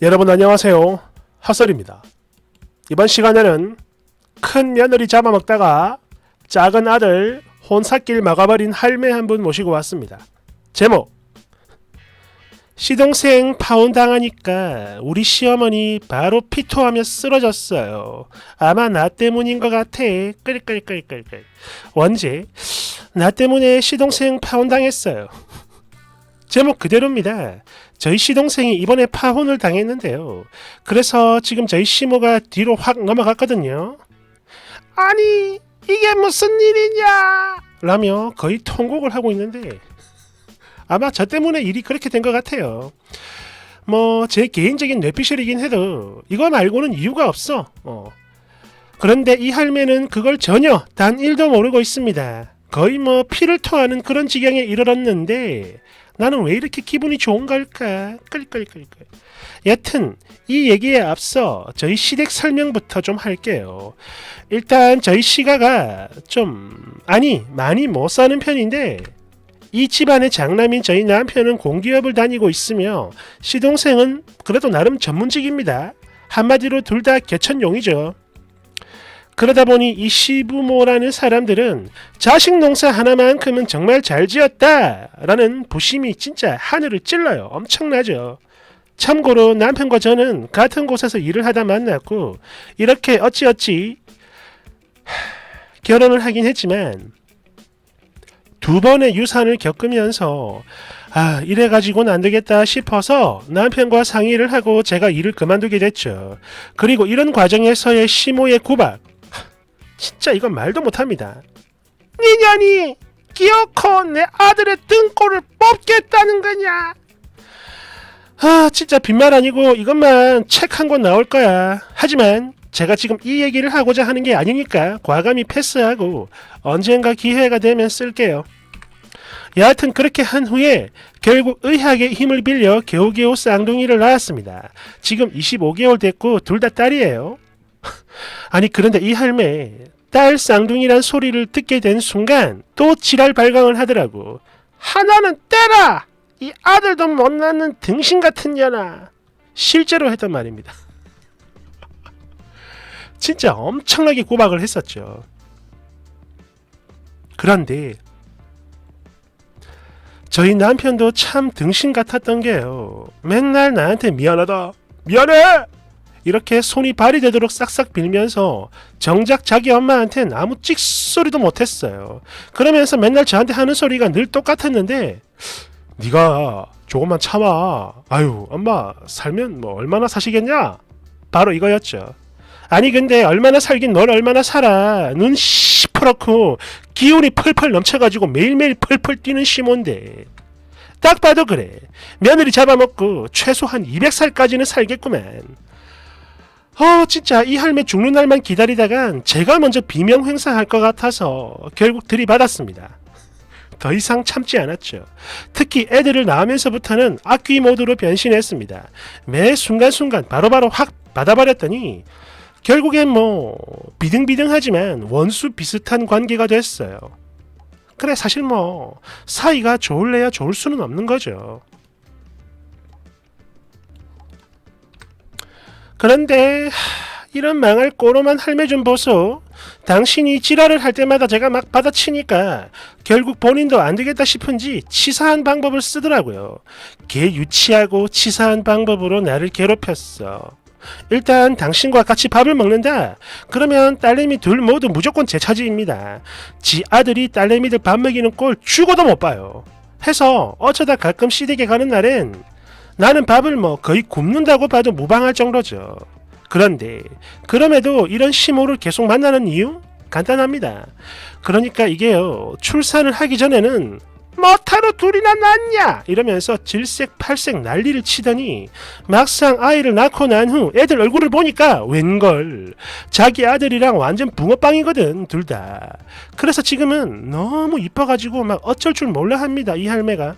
여러분 안녕하세요. 핫설입니다. 이번 시간에는 큰 며느리 잡아먹다가 작은 아들 혼삿길 막아버린 할매 한 분 모시고 왔습니다. 제목: 시동생 파혼당하니까 우리 시어머니 바로 피토하며 쓰러졌어요. 아마 나 때문인 것 같아. 끌끌끌끌끌. 원제: 나 때문에 시동생 파혼당했어요. 제목 그대로입니다. 저희 시동생이 이번에 파혼을 당했는데요. 그래서 지금 저희 시모가 뒤로 확 넘어갔거든요. 아니 이게 무슨 일이냐 라며 거의 통곡을 하고 있는데 아마 저 때문에 일이 그렇게 된 것 같아요. 뭐 제 개인적인 뇌피셜이긴 해도 이거 말고는 이유가 없어. 그런데 이 할매는 그걸 전혀 단 1도 모르고 있습니다. 거의 뭐 피를 토하는 그런 지경에 이르렀는데 나는 왜 이렇게 기분이 좋은 걸까? 끌끌끌끌. 여튼 이 얘기에 앞서 저희 시댁 설명부터 좀 할게요. 일단 저희 시가가 많이 못 사는 편인데 이 집안의 장남인 저희 남편은 공기업을 다니고 있으며 시동생은 그래도 나름 전문직입니다. 한마디로 둘 다 개천용이죠. 그러다 보니 이 시부모라는 사람들은 자식 농사 하나만큼은 정말 잘 지었다 라는 부심이 진짜 하늘을 찔러요. 엄청나죠. 참고로 남편과 저는 같은 곳에서 일을 하다 만났고 이렇게 어찌어찌 결혼을 하긴 했지만 두 번의 유산을 겪으면서 이래가지고는 안되겠다 싶어서 남편과 상의를 하고 제가 일을 그만두게 됐죠. 그리고 이런 과정에서의 시모의 구박, 진짜 이건 말도 못합니다. 니년이 기어코 내 아들의 등골을 뽑겠다는 거냐? 진짜 빈말 아니고 이것만 책 한 권 나올 거야. 하지만 제가 지금 이 얘기를 하고자 하는 게 아니니까 과감히 패스하고 언젠가 기회가 되면 쓸게요. 여하튼 그렇게 한 후에 결국 의학의 힘을 빌려 겨우겨우 쌍둥이를 낳았습니다. 지금 25개월 됐고 둘 다 딸이에요. 아니 그런데 이 할매 딸 쌍둥이란 소리를 듣게 된 순간 또 지랄 발광을 하더라고. 하나는 떼라! 이 아들도 못 낳는 등신 같은 년아. 실제로 했던 말입니다. 진짜 엄청나게 구박을 했었죠. 그런데 저희 남편도 참 등신 같았던 게요. 맨날 나한테 미안하다, 미안해! 이렇게 손이 발이 되도록 싹싹 빌면서 정작 자기 엄마한테는 아무 찍소리도 못했어요. 그러면서 맨날 저한테 하는 소리가 늘 똑같았는데 네가 조금만 참아. 아유 엄마 살면 뭐 얼마나 사시겠냐? 바로 이거였죠. 아니 근데 얼마나 살긴 넌 얼마나 살아. 눈 시퍼렇고 기운이 펄펄 넘쳐가지고 매일매일 펄펄 뛰는 시몬데 딱 봐도 그래. 며느리 잡아먹고 최소한 200살까지는 살겠구만. 진짜 이 할매 죽는 날만 기다리다간 제가 먼저 비명 행사할 것 같아서 결국 들이받았습니다. 더 이상 참지 않았죠. 특히 애들을 낳으면서부터는 악귀 모드로 변신했습니다. 매 순간순간 바로바로 확 받아버렸더니 결국엔 뭐 비등비등하지만 원수 비슷한 관계가 됐어요. 그래 사실 뭐 사이가 좋을래야 좋을 수는 없는 거죠. 그런데 이런 망할 꼬로만 할매 좀 보소. 당신이 지랄을 할 때마다 제가 막 받아치니까 결국 본인도 안되겠다 싶은지 치사한 방법을 쓰더라고요. 개 유치하고 치사한 방법으로 나를 괴롭혔어. 일단 당신과 같이 밥을 먹는다. 그러면 딸내미 둘 모두 무조건 제 차지입니다. 지 아들이 딸내미들 밥 먹이는 꼴 죽어도 못 봐요. 해서 어쩌다 가끔 시댁에 가는 날엔 나는 밥을 뭐 거의 굶는다고 봐도 무방할 정도죠. 그런데 그럼에도 이런 시모를 계속 만나는 이유? 간단합니다. 그러니까 이게요. 출산을 하기 전에는 뭐타로 둘이나 낳냐 이러면서 질색팔색 난리를 치더니 막상 아이를 낳고 난 후 애들 얼굴을 보니까 웬걸 자기 아들이랑 완전 붕어빵이거든 둘 다. 그래서 지금은 너무 이뻐가지고 막 어쩔 줄 몰라 합니다 이 할매가.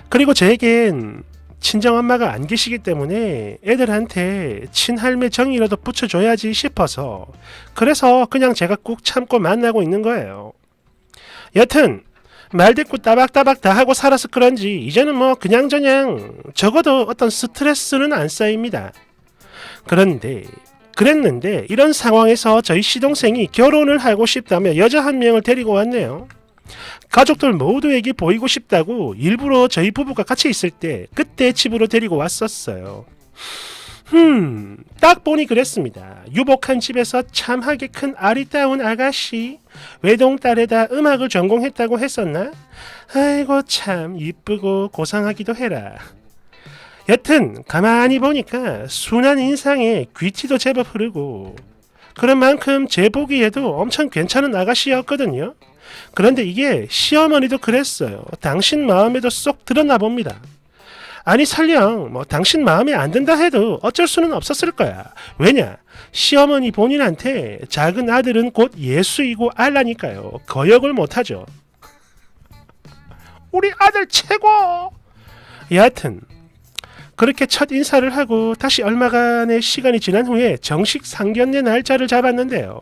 그리고 저에겐 친정엄마가 안 계시기 때문에 애들한테 친할매 정이라도 붙여줘야지 싶어서, 그래서 그냥 제가 꾹 참고 만나고 있는 거예요. 여튼 말대꾸 따박따박 다 하고 살아서 그런지 이제는 뭐 그냥저냥 적어도 어떤 스트레스는 안 쌓입니다. 그랬는데 이런 상황에서 저희 시동생이 결혼을 하고 싶다며 여자 한 명을 데리고 왔네요. 가족들 모두에게 보이고 싶다고 일부러 저희 부부가 같이 있을 때 그때 집으로 데리고 왔었어요. 딱 보니 그랬습니다. 유복한 집에서 참하게 큰 아리따운 아가씨, 외동딸에다 음악을 전공했다고 했었나? 아이고 참 이쁘고 고상하기도 해라. 여튼 가만히 보니까 순한 인상에 귀티도 제법 흐르고 그런 만큼 제 보기에도 엄청 괜찮은 아가씨였거든요. 그런데 이게 시어머니도 그랬어요. 당신 마음에도 쏙 들었나 봅니다. 아니 설령 뭐 당신 마음에 안 든다 해도 어쩔 수는 없었을 거야. 왜냐? 시어머니 본인한테 작은 아들은 곧 예수이고 알라니까요. 거역을 못하죠. 우리 아들 최고! 여하튼 그렇게 첫 인사를 하고 다시 얼마간의 시간이 지난 후에 정식 상견례 날짜를 잡았는데요.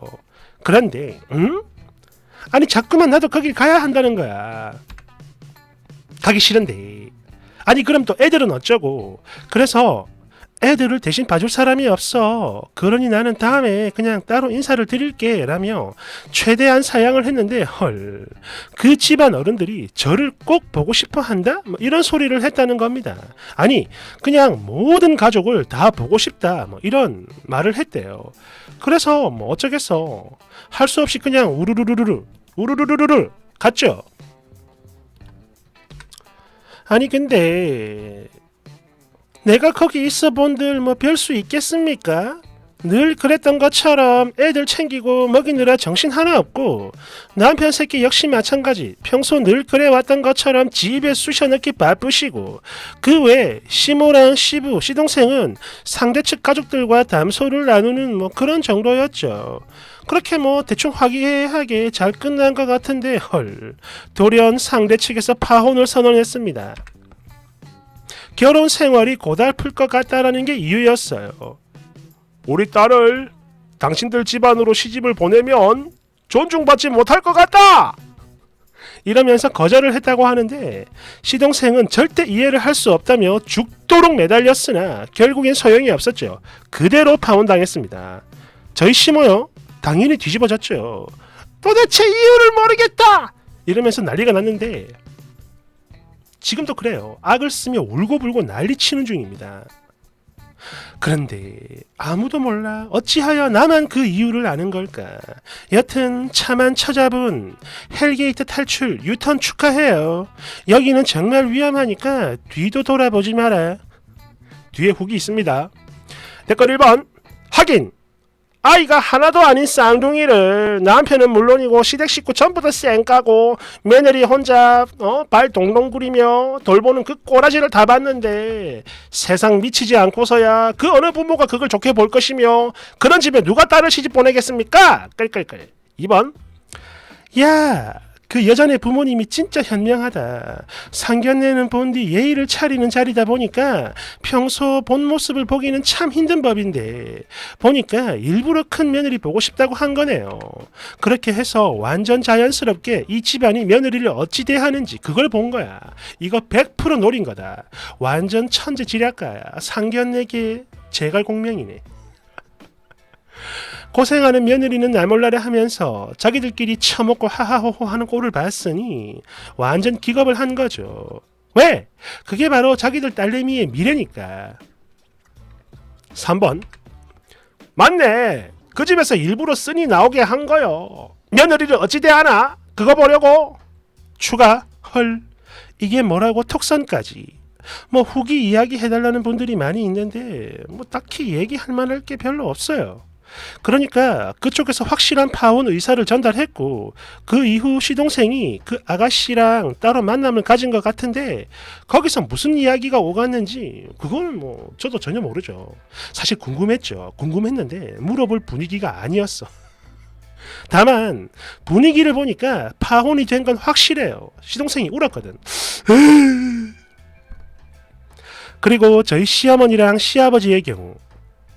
그런데 아니 자꾸만 나도 거길 가야 한다는 거야. 가기 싫은데. 아니 그럼 또 애들은 어쩌고. 그래서 애들을 대신 봐줄 사람이 없어. 그러니 나는 다음에 그냥 따로 인사를 드릴게 라며 최대한 사양을 했는데 헐, 그 집안 어른들이 저를 꼭 보고 싶어 한다? 뭐 이런 소리를 했다는 겁니다. 아니 그냥 모든 가족을 다 보고 싶다 뭐 이런 말을 했대요. 그래서 뭐 어쩌겠어. 할 수 없이 그냥 우르르르르 갔죠. 아니 근데 내가 거기 있어 본들 뭐 별 수 있겠습니까? 늘 그랬던 것처럼 애들 챙기고 먹이느라 정신 하나 없고 남편 새끼 역시 마찬가지 평소 늘 그래왔던 것처럼 집에 쑤셔넣기 바쁘시고 그 외 시모랑 시부 시동생은 상대 측 가족들과 담소를 나누는 뭐 그런 정도였죠. 그렇게 뭐 대충 화기애애하게 잘 끝난 것 같은데 헐, 돌연 상대 측에서 파혼을 선언했습니다. 결혼 생활이 고달플 것 같다라는 게 이유였어요. 우리 딸을 당신들 집안으로 시집을 보내면 존중받지 못할 것 같다! 이러면서 거절을 했다고 하는데 시동생은 절대 이해를 할 수 없다며 죽도록 매달렸으나 결국엔 소용이 없었죠. 그대로 파혼당했습니다. 저희 시모요? 당연히 뒤집어졌죠. 도대체 이유를 모르겠다! 이러면서 난리가 났는데 지금도 그래요. 악을 쓰며 울고불고 난리치는 중입니다. 그런데 아무도 몰라. 어찌하여 나만 그 이유를 아는 걸까? 여튼 차만 쳐잡은 헬게이트 탈출 유턴 축하해요. 여기는 정말 위험하니까 뒤도 돌아보지 마라. 뒤에 훅이 있습니다. 댓글 1번 확인! 아이가 하나도 아닌 쌍둥이를 남편은 물론이고 시댁 식구 전부 다 쌩까고 며느리 혼자 발 동동 구리며 돌보는 그 꼬라지를 다 봤는데 세상 미치지 않고서야 그 어느 부모가 그걸 좋게 볼 것이며 그런 집에 누가 딸을 시집 보내겠습니까? 끌끌끌. 2번 야, 그 여자네 부모님이 진짜 현명하다. 상견례는 본 뒤 예의를 차리는 자리다 보니까 평소 본 모습을 보기는 참 힘든 법인데 보니까 일부러 큰 며느리 보고 싶다고 한 거네요. 그렇게 해서 완전 자연스럽게 이 집안이 며느리를 어찌 대하는지 그걸 본 거야. 이거 100% 노린 거다. 완전 천재지략가야. 상견례계 제갈공명이네. 고생하는 며느리는 나몰라라 하면서 자기들끼리 처먹고 하하호호 하는 꼴을 봤으니 완전 기겁을 한 거죠. 왜? 그게 바로 자기들 딸내미의 미래니까. 3번 맞네. 그 집에서 일부러 쓴이 나오게 한 거요. 며느리를 어찌 대하나? 그거 보려고. 추가 헐, 이게 뭐라고 톡선까지. 뭐 후기 이야기 해달라는 분들이 많이 있는데 뭐 딱히 얘기할 만할 게 별로 없어요. 그러니까 그쪽에서 확실한 파혼 의사를 전달했고 그 이후 시동생이 그 아가씨랑 따로 만남을 가진 것 같은데 거기서 무슨 이야기가 오갔는지 그건 뭐 저도 전혀 모르죠. 사실 궁금했는데 물어볼 분위기가 아니었어. 다만 분위기를 보니까 파혼이 된 건 확실해요. 시동생이 울었거든. 그리고 저희 시어머니랑 시아버지의 경우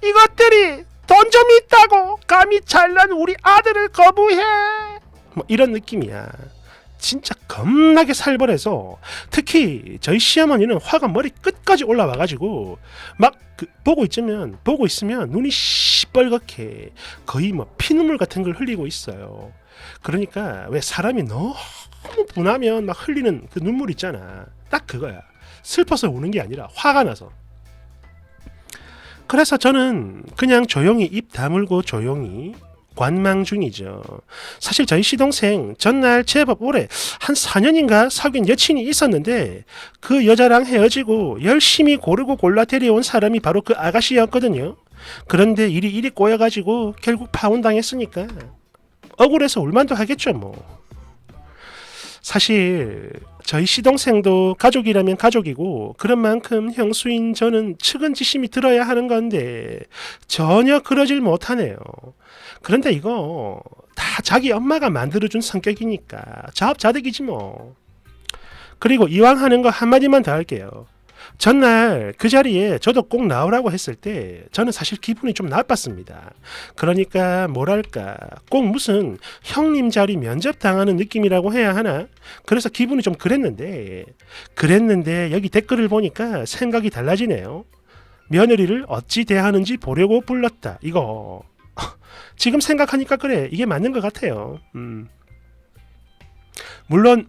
이것들이 돈 좀 있다고 감히 잘난 우리 아들을 거부해 뭐 이런 느낌이야. 진짜 겁나게 살벌해서 특히 저희 시어머니는 화가 머리 끝까지 올라와가지고 막 보고 있으면 눈이 시뻘겋게 거의 뭐 피눈물 같은 걸 흘리고 있어요. 그러니까 왜 사람이 너무 분하면 막 흘리는 그 눈물 있잖아. 딱 그거야. 슬퍼서 우는 게 아니라 화가 나서. 그래서 저는 그냥 조용히 입 다물고 조용히 관망 중이죠. 사실 저희 시동생 전날 제법 오래 한 4년인가 사귄 여친이 있었는데 그 여자랑 헤어지고 열심히 고르고 골라 데려온 사람이 바로 그 아가씨였거든요. 그런데 일이 이리 꼬여가지고 결국 파혼당했으니까 억울해서 울만도 하겠죠 뭐. 사실 저희 시동생도 가족이라면 가족이고 그런 만큼 형수인 저는 측은지심이 들어야 하는 건데 전혀 그러질 못하네요. 그런데 이거 다 자기 엄마가 만들어준 성격이니까 자업자득이지 뭐. 그리고 이왕 하는 거 한마디만 더 할게요. 전날 그 자리에 저도 꼭 나오라고 했을 때 저는 사실 기분이 좀 나빴습니다. 그러니까 뭐랄까 꼭 무슨 형님 자리 면접 당하는 느낌이라고 해야 하나? 그래서 기분이 좀 그랬는데 여기 댓글을 보니까 생각이 달라지네요. 며느리를 어찌 대하는지 보려고 불렀다. 이거 지금 생각하니까 그래 이게 맞는 것 같아요. 물론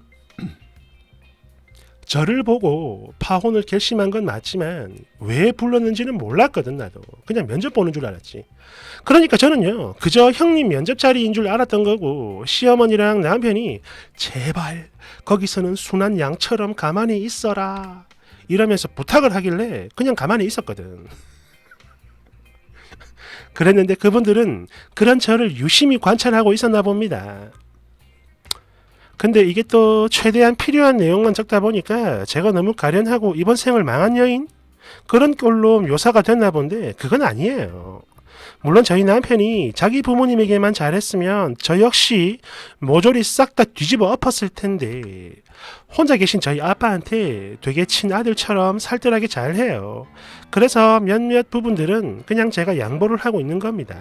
저를 보고 파혼을 결심한 건 맞지만 왜 불렀는지는 몰랐거든. 나도 그냥 면접 보는 줄 알았지. 그러니까 저는요 그저 형님 면접 자리인 줄 알았던 거고 시어머니랑 남편이 제발 거기서는 순한 양처럼 가만히 있어라 이러면서 부탁을 하길래 그냥 가만히 있었거든. 그랬는데 그분들은 그런 저를 유심히 관찰하고 있었나 봅니다. 근데 이게 또 최대한 필요한 내용만 적다 보니까 제가 너무 가련하고 이번 생을 망한 여인? 그런 꼴로 묘사가 됐나 본데 그건 아니에요. 물론 저희 남편이 자기 부모님에게만 잘했으면 저 역시 모조리 싹 다 뒤집어 엎었을 텐데 혼자 계신 저희 아빠한테 되게 친아들처럼 살뜰하게 잘해요. 그래서 몇몇 부분들은 그냥 제가 양보를 하고 있는 겁니다.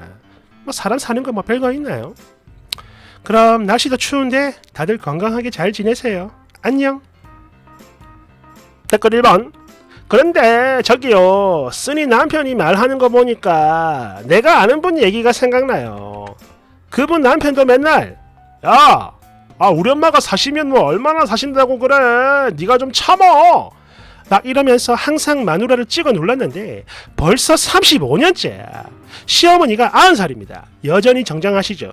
뭐 사람 사는 거 뭐 별거 있나요? 그럼 날씨도 추운데 다들 건강하게 잘 지내세요. 안녕. 댓글 1번. 그런데 저기요 쓰니 남편이 말하는 거 보니까 내가 아는 분 얘기가 생각나요. 그분 남편도 맨날 야 우리 엄마가 사시면 뭐 얼마나 사신다고 그래 네가 좀 참어 막 이러면서 항상 마누라를 찍어 눌렀는데 벌써 35년째 시어머니가 90살입니다. 여전히 정정하시죠.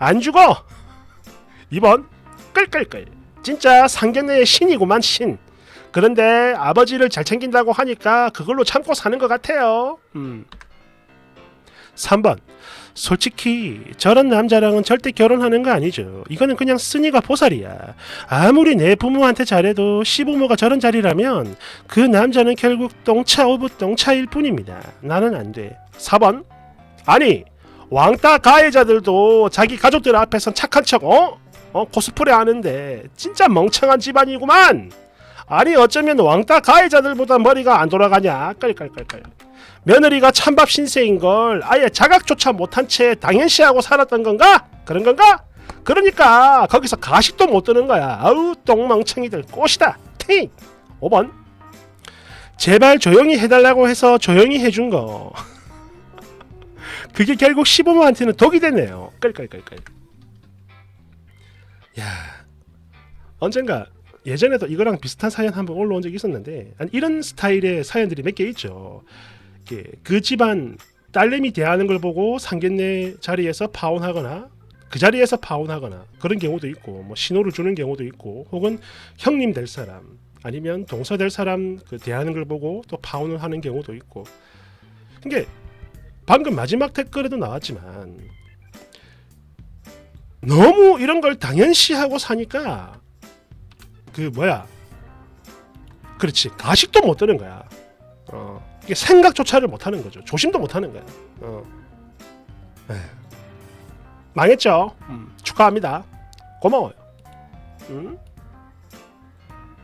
안 죽어. 2번 끌끌끌 진짜 상견례의 신이구만 신. 그런데 아버지를 잘 챙긴다고 하니까 그걸로 참고 사는 것 같아요. 3번 솔직히 저런 남자랑은 절대 결혼하는 거 아니죠. 이거는 그냥 쓰니가 보살이야. 아무리 내 부모한테 잘해도 시부모가 저런 자리라면 그 남자는 결국 똥차 오브 똥차일 뿐입니다. 나는 안 돼. 4번 아니 왕따 가해자들도 자기 가족들 앞에선 착한 척 코스프레 하는데 진짜 멍청한 집안이구만. 아니 어쩌면 왕따 가해자들보다 머리가 안 돌아가냐. 깔깔깔깔. 며느리가 찬밥 신세인걸 아예 자각조차 못한 채 당연시하고 살았던 건가? 그런 건가? 그러니까 거기서 가식도 못 드는 거야. 아우 똥멍청이들 꽃이다. 팅. 5번 제발 조용히 해달라고 해서 조용히 해준 거 그게 결국 시부모한테는 독이 됐네요. 끌끌끌끌. 야 언젠가 예전에도 이거랑 비슷한 사연 한번 올라온 적이 있었는데 이런 스타일의 사연들이 몇 개 있죠. 그 집안 딸내미 대하는 걸 보고 상견례 자리에서 파혼하거나 그 자리에서 파혼하거나 그런 경우도 있고 뭐 신호를 주는 경우도 있고 혹은 형님 될 사람 아니면 동서 될 사람 그 대하는 걸 보고 또 파혼을 하는 경우도 있고. 이게 방금 마지막 댓글에도 나왔지만 너무 이런 걸 당연시하고 사니까 그렇지 가식도 못 드는 거야. 이게 생각조차를 못 하는 거죠. 조심도 못 하는 거야. 망했죠. 축하합니다. 고마워요.